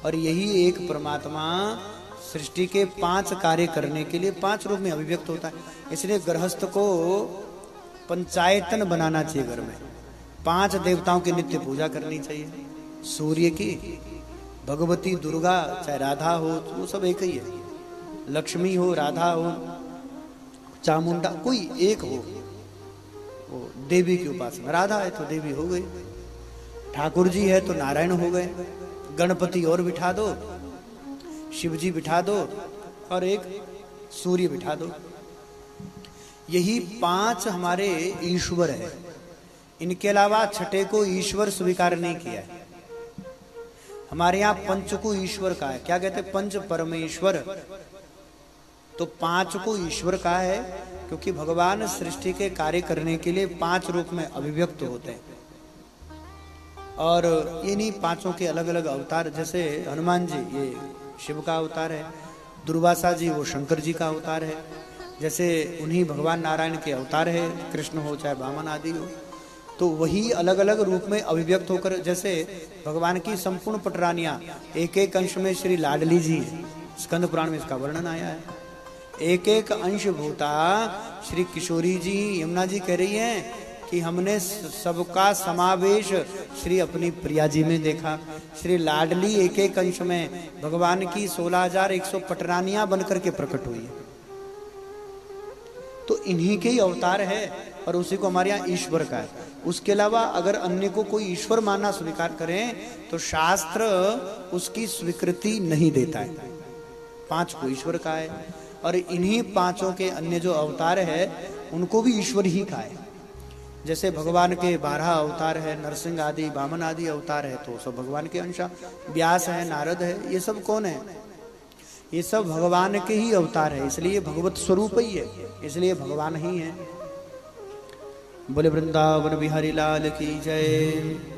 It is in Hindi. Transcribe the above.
और यही एक परमात्मा सृष्टि के 5 कार्य करने के लिए 5 रूप में अभिव्यक्त होता है। इसलिए गृहस्थ को पंचायतन बनाना चाहिए। घर में 5 देवताओं की नित्य पूजा करनी चाहिए। सूर्य की, भगवती दुर्गा, चाहे राधा हो, वो सब एक ही है। लक्ष्मी हो, राधा हो, चामुंडा, कोई एक हो, वो देवी की उपासना। राधा है तो देवी हो गई, ठाकुर जी है तो नारायण हो गए, गणपति और बिठा दो, शिव जी बिठा दो, और एक सूर्य बिठा दो। यही 5 हमारे ईश्वर है। इनके अलावा छठे को ईश्वर स्वीकार नहीं किया है। हमारे यहाँ पंच को ईश्वर का है। क्या कहते हैं? पंच परमेश्वर। तो 5 को ईश्वर का है, क्योंकि भगवान सृष्टि के कार्य करने के लिए 5 रूप में अभिव्यक्त होते हैं। और इन्हीं 5 के अलग अलग अवतार, जैसे हनुमान जी ये शिव का अवतार है, दुर्वासा जी वो शंकर जी का अवतार है, जैसे उन्हीं भगवान नारायण के अवतार है, कृष्ण हो चाहे वामन आदि हो। तो वही अलग अलग रूप में अभिव्यक्त होकर, जैसे भगवान की संपूर्ण पटरानियां एक एक अंश में श्री लाडली जी, स्कंद पुराण में इसका वर्णन आया है। एक एक अंश भूता श्री किशोरी जी, यमुना जी कह रही हैं कि हमने सबका समावेश श्री अपनी प्रिया जी में देखा। श्री लाडली एक एक अंश में भगवान की 16,100 पटरानियां बनकर के प्रकट हुई है। तो इन्हीं के ही अवतार है, और उसी को हमारे यहाँ ईश्वर का है। उसके अलावा अगर अन्य को कोई ईश्वर मानना स्वीकार करें तो शास्त्र उसकी स्वीकृति नहीं देता है। 5 को ईश्वर का है, और इन्हीं 5 के अन्य जो अवतार है उनको भी ईश्वर ही का है। जैसे भगवान के 12 अवतार है, नरसिंह आदि, वामन आदि अवतार है, तो सब भगवान के अंश। व्यास है, नारद है, ये सब कौन है? ये सब भगवान के ही अवतार है, इसलिए भगवत स्वरूप ही है, इसलिए भगवान ही है। बोले वृंदावन बिहारी लाल की जय।